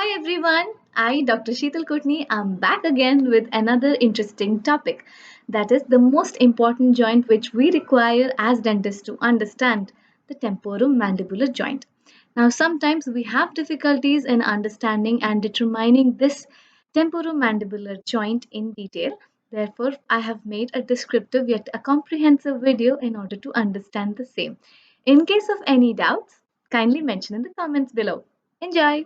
Hi everyone, I, Dr. Sheetal Kotni, am back again with another interesting topic. That is the most important joint which we require as dentists to understand, the temporomandibular joint. Now, sometimes we have difficulties in understanding and determining this temporomandibular joint in detail. Therefore, I have made a descriptive yet a comprehensive video in order to understand the same. In case of any doubts, kindly mention in the comments below. Enjoy!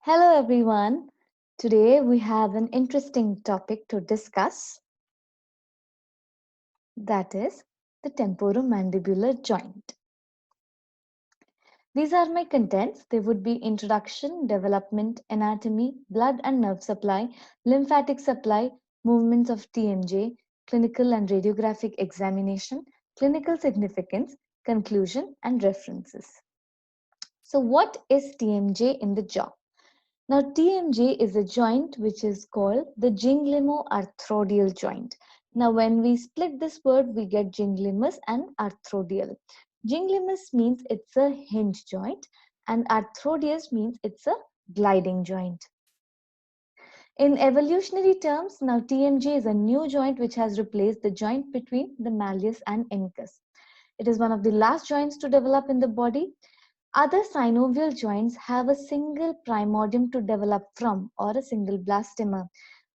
Hello everyone. Today we have an interesting topic to discuss, that is the temporomandibular joint. These are my contents. They would be introduction, development, anatomy, blood and nerve supply, lymphatic supply, movements of TMJ, clinical and radiographic examination, clinical significance, conclusion and references. So what is TMJ in the jaw? Now, TMJ is a joint which is called the ginglimoarthrodial joint. Now, when we split this word, we get ginglimus and arthrodial. Ginglimus means it's a hinge joint, and arthrodius means it's a gliding joint. In evolutionary terms, now TMJ is a new joint which has replaced the joint between the malleus and incus. It is one of the last joints to develop in the body. Other synovial joints have a single primordium to develop from, or a single blastema.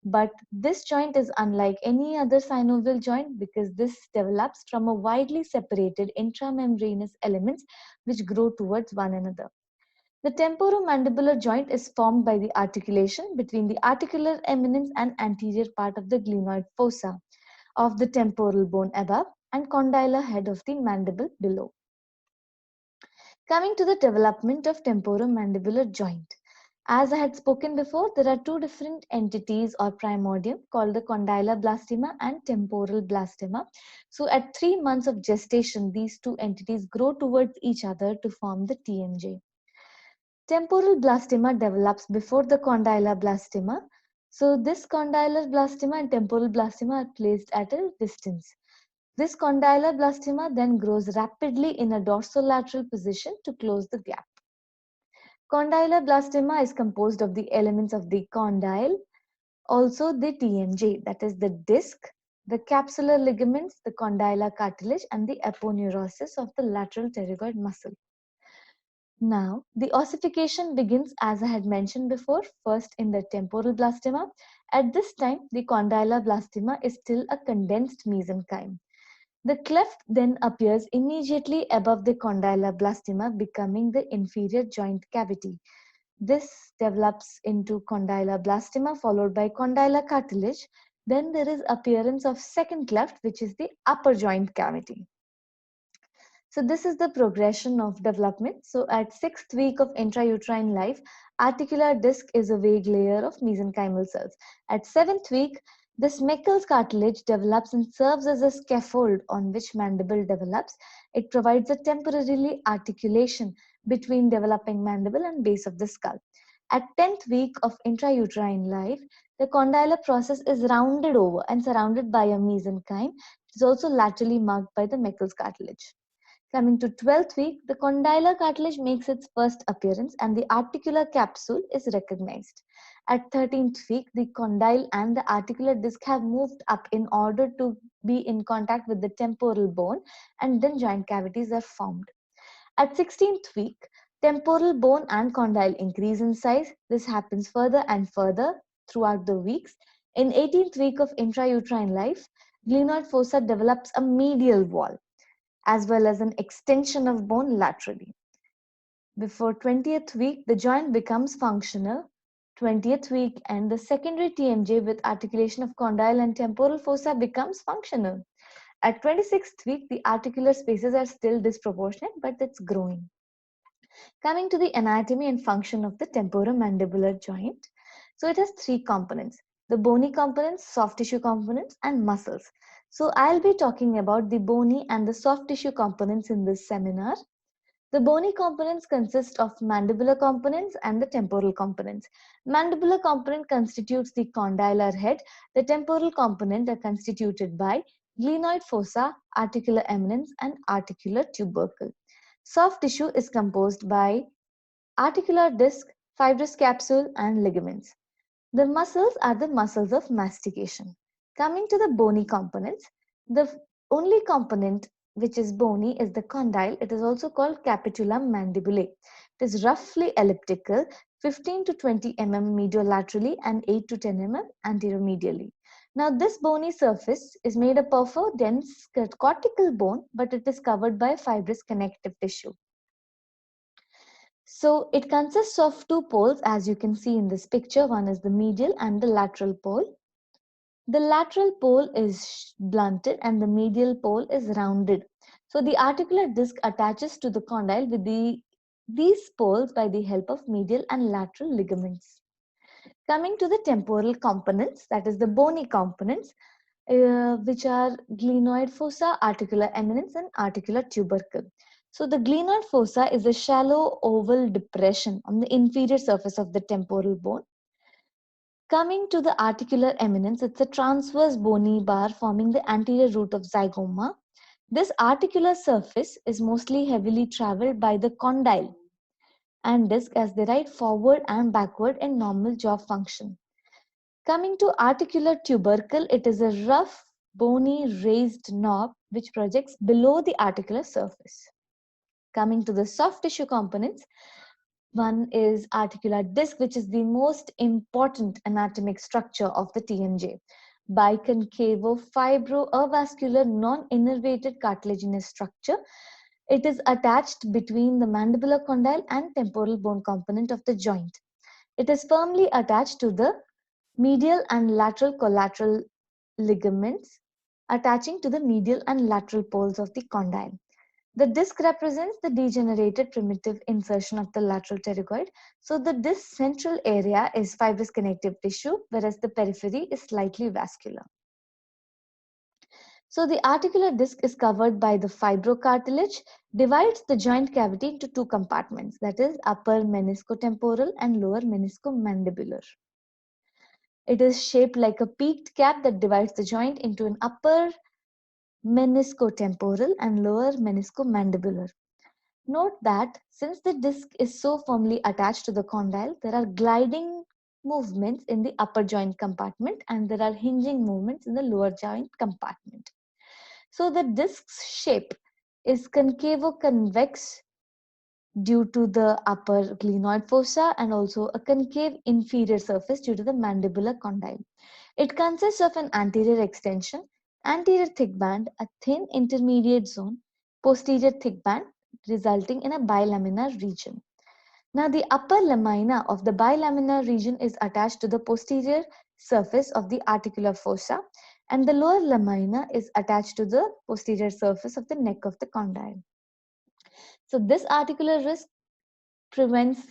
But this joint is unlike any other synovial joint because this develops from a widely separated intramembranous elements which grow towards one another. The temporomandibular joint is formed by the articulation between the articular eminence and anterior part of the glenoid fossa of the temporal bone above and condylar head of the mandible below. Coming to the development of temporomandibular joint. As I had spoken before, there are two different entities or primordium called the condylar blastema and temporal blastema. So at 3 months of gestation, these two entities grow towards each other to form the TMJ. Temporal blastema develops before the condylar blastema. So this condylar blastema and temporal blastema are placed at a distance. This condylar blastema then grows rapidly in a dorsolateral position to close the gap. Condylar blastema is composed of the elements of the condyle, also the TMJ, that is the disc, the capsular ligaments, the condylar cartilage, and the aponeurosis of the lateral pterygoid muscle. Now, the ossification begins, as I had mentioned before, first in the temporal blastema. At this time, the condylar blastema is still a condensed mesenchyme. The cleft then appears immediately above the condylar blastema, becoming the inferior joint cavity. This develops into condylar blastema followed by condylar cartilage. Then there is appearance of second cleft, which is the upper joint cavity. So this is the progression of development. So at 6th week of intrauterine life, articular disc is a vague layer of mesenchymal cells. At 7th week, this Meckel's cartilage develops and serves as a scaffold on which mandible develops. It provides a temporarily articulation between developing mandible and base of the skull. At 10th week of intrauterine life, the condylar process is rounded over and surrounded by a mesenchyme. It is also laterally marked by the Meckel's cartilage. Coming to 12th week, the condylar cartilage makes its first appearance and the articular capsule is recognized. At 13th week, the condyle and the articular disc have moved up in order to be in contact with the temporal bone, and then joint cavities are formed. At 16th week, temporal bone and condyle increase in size. This happens further and further throughout the weeks. In 18th week of intrauterine life, glenoid fossa develops a medial wall as well as an extension of bone laterally. Before 20th week, the joint becomes functional. 20th week and the secondary TMJ with articulation of condyle and temporal fossa becomes functional. At 26th week, the articular spaces are still disproportionate, but it's growing. Coming to the anatomy and function of the temporomandibular joint. So it has three components: the bony components, soft tissue components, and muscles. So I'll be talking about the bony and the soft tissue components in this seminar. The bony components consist of mandibular components and the temporal components. Mandibular component constitutes the condylar head. The temporal component are constituted by glenoid fossa, articular eminence, and articular tubercle. Soft tissue is composed by articular disc, fibrous capsule, and ligaments. The muscles are the muscles of mastication. Coming to the bony components, the only component which is bony is the condyle. It is also called capitulum mandibulae. It is roughly elliptical, 15 to 20 mm mediolaterally and 8 to 10 mm anteromedially. Now, this bony surface is made up of a dense cortical bone, but it is covered by fibrous connective tissue. So it consists of two poles, as you can see in this picture. One is the medial and the lateral pole. The lateral pole is blunted and the medial pole is rounded. So the articular disc attaches to the condyle with these poles by the help of medial and lateral ligaments. Coming to the temporal components, that is the bony components, which are glenoid fossa, articular eminence, and articular tubercle. So the glenoid fossa is a shallow oval depression on the inferior surface of the temporal bone. Coming to the articular eminence, it's a transverse bony bar forming the anterior root of zygoma. This articular surface is mostly heavily traveled by the condyle and disc as they ride forward and backward in normal jaw function. Coming to articular tubercle, it is a rough, bony, raised knob which projects below the articular surface. Coming to the soft tissue components, one is articular disc, which is the most important anatomic structure of the TMJ. Biconcavo-fibroavascular non-innervated cartilaginous structure. It is attached between the mandibular condyle and temporal bone component of the joint. It is firmly attached to the medial and lateral collateral ligaments attaching to the medial and lateral poles of the condyle. The disc represents the degenerated primitive insertion of the lateral pterygoid. So the disc central area is fibrous connective tissue, whereas the periphery is slightly vascular. So the articular disc is covered by the fibrocartilage, divides the joint cavity into two compartments, that is upper meniscotemporal and lower meniscomandibular. It is shaped like a peaked cap that divides the joint into an upper meniscotemporal and lower meniscomandibular. Note that since the disc is so firmly attached to the condyle, there are gliding movements in the upper joint compartment and there are hinging movements in the lower joint compartment. So the disc's shape is concavo-convex due to the upper glenoid fossa and also a concave inferior surface due to the mandibular condyle. It consists of an anterior extension, anterior thick band, a thin intermediate zone, posterior thick band, resulting in a bilaminar region. Now, the upper lamina of the bilaminar region is attached to the posterior surface of the articular fossa, and the lower lamina is attached to the posterior surface of the neck of the condyle. So, this articular wrist prevents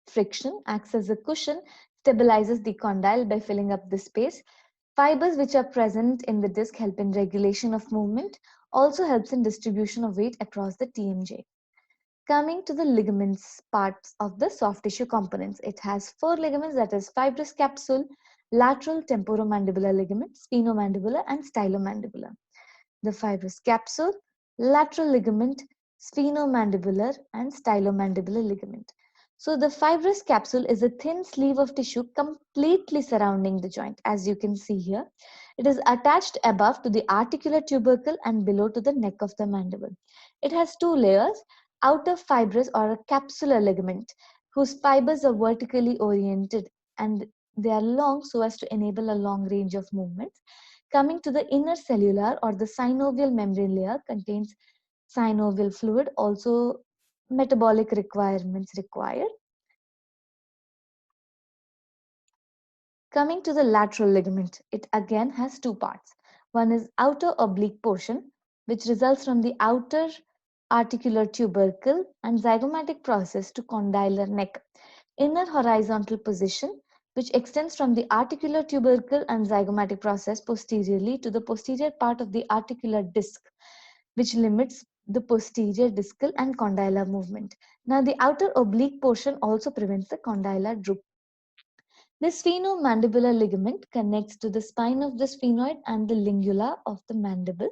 friction, acts as a cushion, stabilizes the condyle by filling up the space. Fibers which are present in the disc help in regulation of movement, also helps in distribution of weight across the TMJ. Coming to the ligaments parts of the soft tissue components, it has four ligaments, that is fibrous capsule, lateral temporomandibular ligament, sphenomandibular and stylomandibular. The fibrous capsule, lateral ligament, sphenomandibular and stylomandibular ligament. So the fibrous capsule is a thin sleeve of tissue completely surrounding the joint, as you can see here. It is attached above to the articular tubercle and below to the neck of the mandible. It has two layers, outer fibrous or a capsular ligament, whose fibers are vertically oriented and they are long so as to enable a long range of movements. Coming to the inner cellular or the synovial membrane layer contains synovial fluid, also metabolic requirements required. Coming to the lateral ligament, it again has two parts. One is outer oblique portion, which results from the outer articular tubercle and zygomatic process to condylar neck. Inner horizontal position, which extends from the articular tubercle and zygomatic process posteriorly to the posterior part of the articular disc, which limits the posterior discal and condylar movement. Now, the outer oblique portion also prevents the condylar droop. The sphenomandibular ligament connects to the spine of the sphenoid and the lingula of the mandible.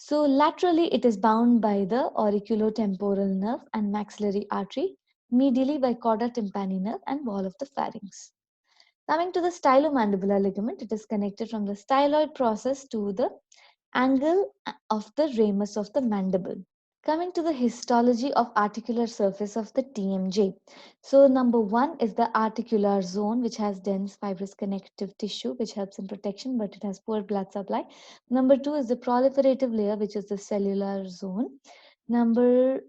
So laterally, it is bound by the auriculotemporal nerve and maxillary artery, medially by chorda tympani nerve and wall of the pharynx. Coming to the stylomandibular ligament, it is connected from the styloid process to the angle of the ramus of the mandible. Coming to the histology of articular surface of the TMJ. So number one is the articular zone, which has dense fibrous connective tissue, which helps in protection, but it has poor blood supply. Number two is the proliferative layer, which is the cellular zone. Number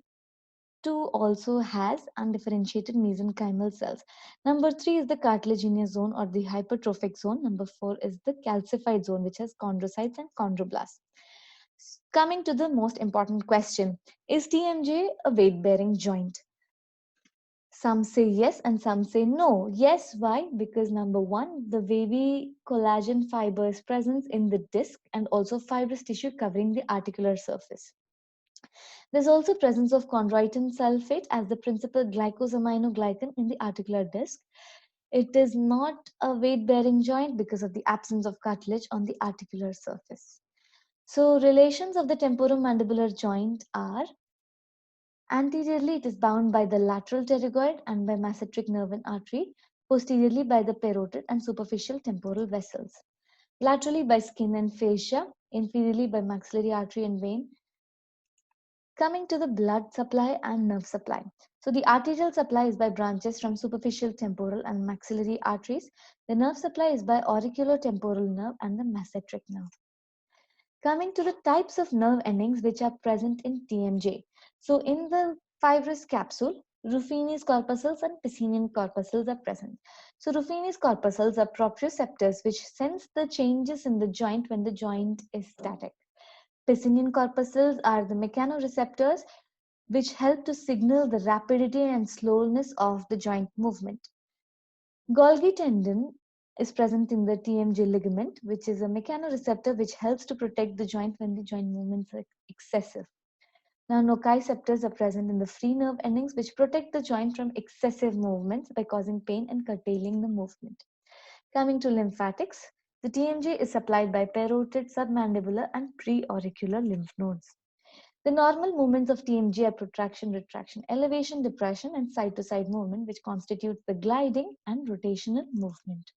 two also has undifferentiated mesenchymal cells. Number three is the cartilaginous zone or the hypertrophic zone. Number four is the calcified zone, which has chondrocytes and chondroblasts. Coming to the most important question, is TMJ a weight bearing joint? Some say yes and some say no. Yes, why? Because number one, the wavy collagen fibers presence in the disc and also fibrous tissue covering the articular surface. There's also presence of chondroitin sulfate as the principal glycosaminoglycan in the articular disc. It is not a weight-bearing joint because of the absence of cartilage on the articular surface. So relations of the temporomandibular joint are: anteriorly it is bound by the lateral pterygoid and by masseteric nerve and artery, posteriorly by the parotid and superficial temporal vessels, laterally by skin and fascia, inferiorly by maxillary artery and vein. Coming to the blood supply and nerve supply. So the arterial supply is by branches from superficial temporal and maxillary arteries. The nerve supply is by auriculotemporal nerve and the masseteric nerve. Coming to the types of nerve endings which are present in TMJ. So in the fibrous capsule, Ruffini's corpuscles and Pacinian corpuscles are present. So Ruffini's corpuscles are proprioceptors which sense the changes in the joint when the joint is static. Pacinian corpuscles are the mechanoreceptors which help to signal the rapidity and slowness of the joint movement. Golgi tendon is present in the TMJ ligament, which is a mechanoreceptor which helps to protect the joint when the joint movements are excessive. Now, nociceptors are present in the free nerve endings, which protect the joint from excessive movements by causing pain and curtailing the movement. Coming to lymphatics, the TMJ is supplied by parotid, submandibular, and preauricular lymph nodes. The normal movements of TMJ are protraction, retraction, elevation, depression, and side-to-side movement, which constitutes the gliding and rotational movement.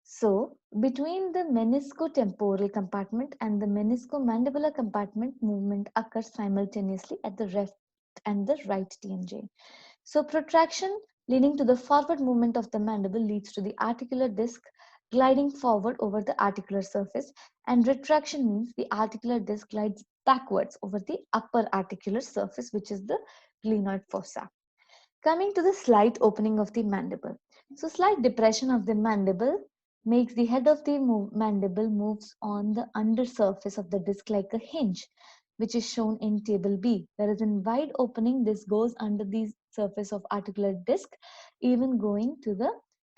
So, between the meniscotemporal compartment and the meniscomandibular compartment, movement occurs simultaneously at the left and the right TMJ. So, protraction leading to the forward movement of the mandible leads to the articular disc gliding forward over the articular surface, and retraction means the articular disc glides backwards over the upper articular surface, which is the glenoid fossa. Coming to the slight opening of the mandible. So, slight depression of the mandible makes the head of the mandible moves on the undersurface of the disc like a hinge, which is shown in table B. Whereas in wide opening, this goes under the surface of articular disc, even going to the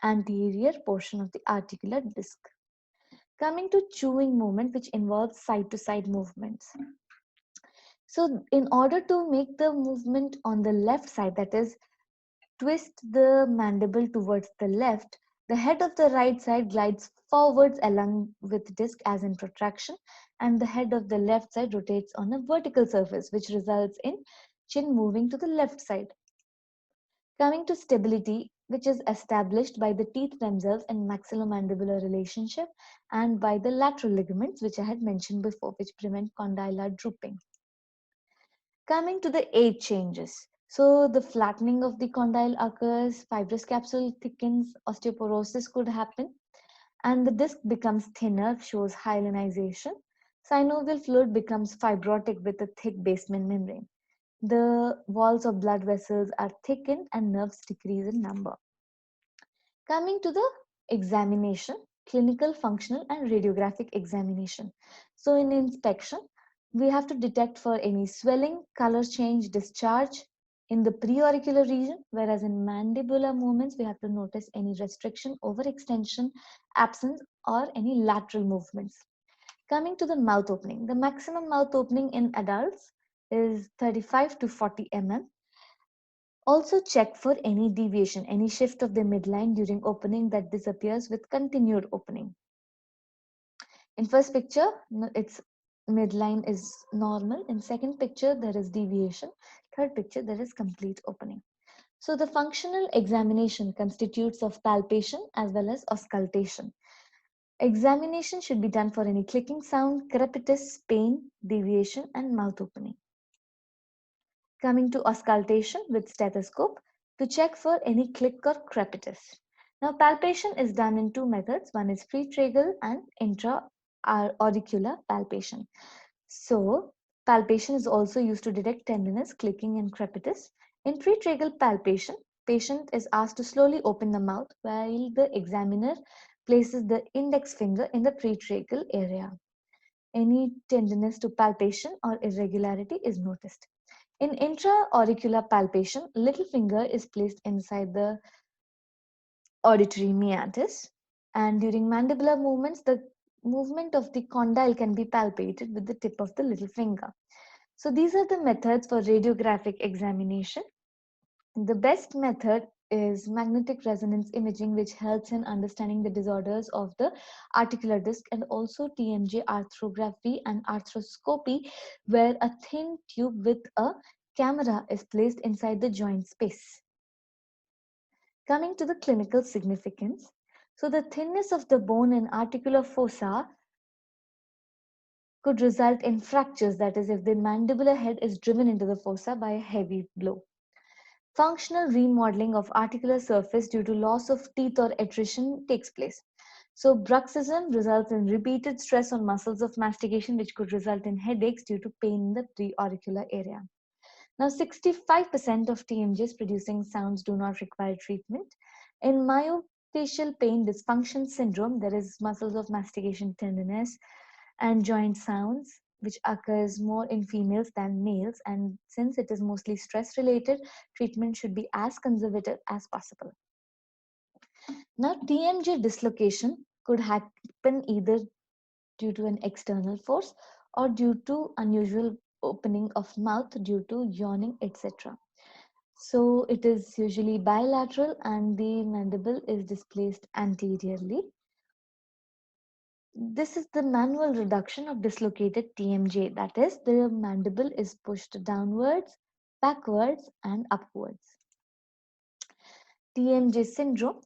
anterior portion of the articular disc. Coming to chewing movement, which involves side-to-side movements. So in order to make the movement on the left side, that is, twist the mandible towards the left, the head of the right side glides forwards along with disc as in protraction, and the head of the left side rotates on a vertical surface, which results in chin moving to the left side. Coming to stability, which is established by the teeth themselves and maxillomandibular relationship, and by the lateral ligaments, which I had mentioned before, which prevent condylar drooping. Coming to the age changes. So the flattening of the condyle occurs, fibrous capsule thickens, osteoporosis could happen, and the disc becomes thinner, shows hyalinization. Synovial fluid becomes fibrotic with a thick basement membrane. The walls of blood vessels are thickened and nerves decrease in number. Coming to the examination, clinical, functional, and radiographic examination. So in inspection, we have to detect for any swelling, color change, discharge in the preauricular region, whereas in mandibular movements, we have to notice any restriction, overextension, absence, or any lateral movements. Coming to the mouth opening, the maximum mouth opening in adults is 35 to 40 mm. Also check for any deviation, any shift of the midline during opening that disappears with continued opening. In first picture, it's midline is normal. In second picture, there is deviation. Third picture, there is complete opening. So the functional examination constitutes of palpation as well as auscultation. Examination should be done for any clicking sound, crepitus, pain, deviation, and mouth opening. Coming to auscultation with stethoscope to check for any click or crepitus. Now, palpation is done in two methods. One is pretracheal and intra-auricular palpation. So, palpation is also used to detect tenderness, clicking, and crepitus. In pretracheal palpation, patient is asked to slowly open the mouth while the examiner places the index finger in the pretracheal area. Any tenderness to palpation or irregularity is noticed. In intra-auricular palpation, little finger is placed inside the auditory meatus, and during mandibular movements, the movement of the condyle can be palpated with the tip of the little finger. So these are the methods for radiographic examination. The best method is magnetic resonance imaging, which helps in understanding the disorders of the articular disc, and also TMJ arthrography and arthroscopy, where a thin tube with a camera is placed inside the joint space. Coming to the clinical significance, so the thinness of the bone in articular fossa could result in fractures, that is, if the mandibular head is driven into the fossa by a heavy blow. Functional remodeling of articular surface due to loss of teeth or attrition takes place. So bruxism results in repeated stress on muscles of mastication, which could result in headaches due to pain in the preauricular area. Now, 65% of TMJs producing sounds do not require treatment. In myofascial pain dysfunction syndrome, there is muscles of mastication tenderness and joint sounds, which occurs more in females than males. And since it is mostly stress related, treatment should be as conservative as possible. Now, TMJ dislocation could happen either due to an external force or due to unusual opening of mouth due to yawning, etc. So it is usually bilateral and the mandible is displaced anteriorly. This is the manual reduction of dislocated TMJ. That is, the mandible is pushed downwards, backwards, and upwards. TMJ syndrome.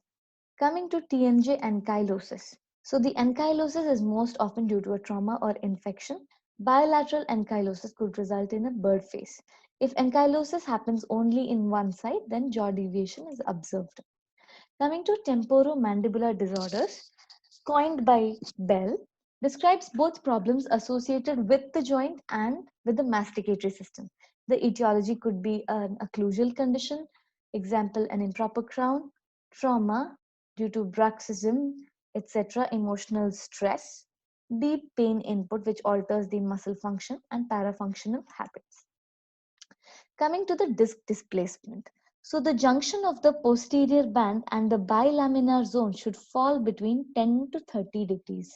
Coming to TMJ ankylosis. So the ankylosis is most often due to a trauma or infection. Bilateral ankylosis could result in a bird face. If ankylosis happens only in one side, then jaw deviation is observed. Coming to temporomandibular disorders, coined by Bell, describes both problems associated with the joint and with the masticatory system. The etiology could be an occlusal condition, example, an improper crown, trauma due to bruxism, etc., emotional stress, deep pain input, which alters the muscle function, and parafunctional habits. Coming to the disc displacement. So the junction of the posterior band and the bilaminar zone should fall between 10 to 30 degrees.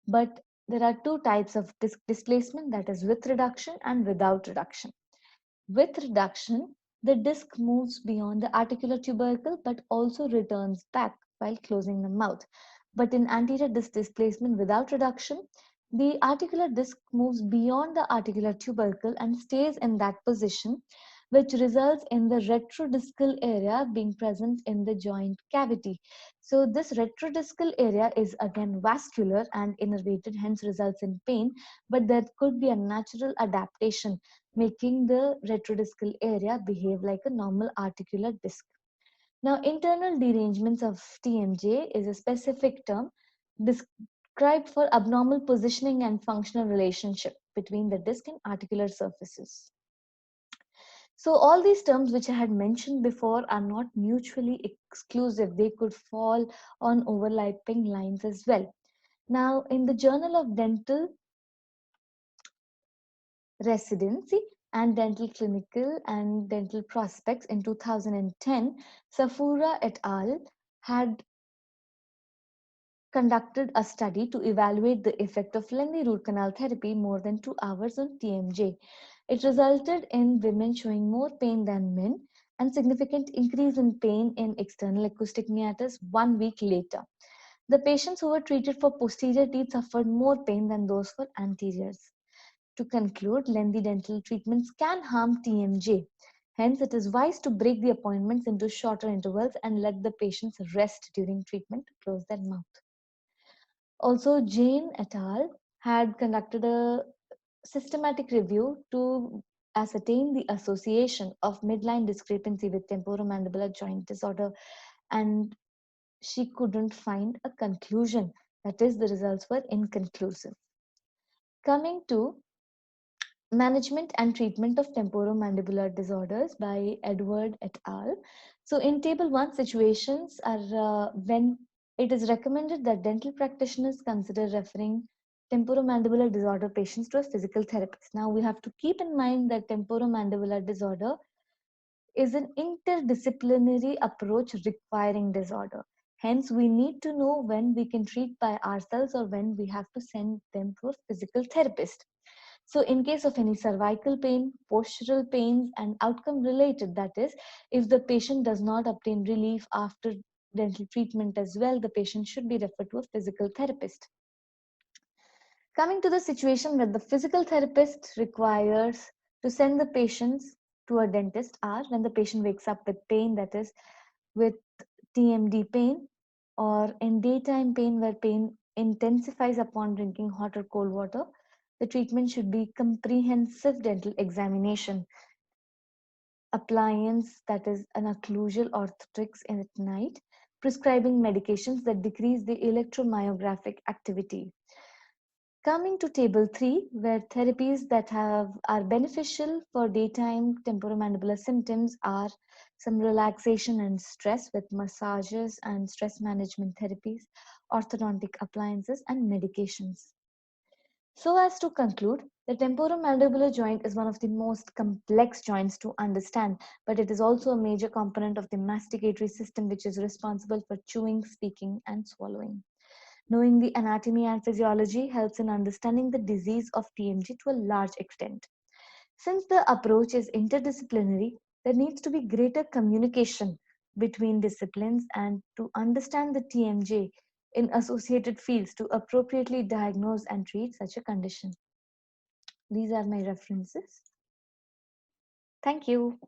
But there are two types of disc displacement, that is with reduction and without reduction. With reduction, the disc moves beyond the articular tubercle but also returns back while closing the mouth. But in anterior disc displacement without reduction, the articular disc moves beyond the articular tubercle and stays in that position, which results in the retrodiscal area being present in the joint cavity. So this retrodiscal area is again vascular and innervated, hence results in pain, but there could be a natural adaptation making the retrodiscal area behave like a normal articular disc. Now, internal derangements of TMJ is a specific term described for abnormal positioning and functional relationship between the disc and articular surfaces. So all these terms which I had mentioned before are not mutually exclusive. They could fall on overlapping lines as well. Now, in the Journal of Dental Residency and Dental Clinical and Dental Prospects in 2010, Safura et al. Had conducted a study to evaluate the effect of lengthy root canal therapy more than 2 hours on TMJ. It resulted in women showing more pain than men and significant increase in pain in external acoustic meatus 1 week later. The patients who were treated for posterior teeth suffered more pain than those for anteriors. To conclude, lengthy dental treatments can harm TMJ. Hence, it is wise to break the appointments into shorter intervals and let the patients rest during treatment to close their mouth. Also, Jane et al. Had conducted a systematic review to ascertain the association of midline discrepancy with temporomandibular joint disorder, and she couldn't find a conclusion. That is, the results were inconclusive. Coming to Management and Treatment of Temporomandibular Disorders by Edward et al. So, in Table 1, situations are when it is recommended that dental practitioners consider referring temporomandibular disorder patients to a physical therapist. Now, we have to keep in mind that temporomandibular disorder is an interdisciplinary approach requiring disorder. Hence, we need to know when we can treat by ourselves or when we have to send them to a physical therapist. So, in case of any cervical pain, postural pains, and outcome related, that is, if the patient does not obtain relief after dental treatment as well, the patient should be referred to a physical therapist. Coming to the situation where the physical therapist requires to send the patients to a dentist are when the patient wakes up with pain, that is, with TMD pain, or in daytime pain where pain intensifies upon drinking hot or cold water. The treatment should be comprehensive dental examination, appliance, that is an occlusal orthotics at night, prescribing medications that decrease the electromyographic activity. Coming to Table 3, where therapies that are beneficial for daytime temporomandibular symptoms are some relaxation and stress with massages and stress management therapies, orthodontic appliances, and medications. So as to conclude, the temporomandibular joint is one of the most complex joints to understand, but it is also a major component of the masticatory system, which is responsible for chewing, speaking, and swallowing. Knowing the anatomy and physiology helps in understanding the disease of TMJ to a large extent. Since the approach is interdisciplinary, there needs to be greater communication between disciplines and to understand the TMJ in associated fields to appropriately diagnose and treat such a condition. These are my references. Thank you.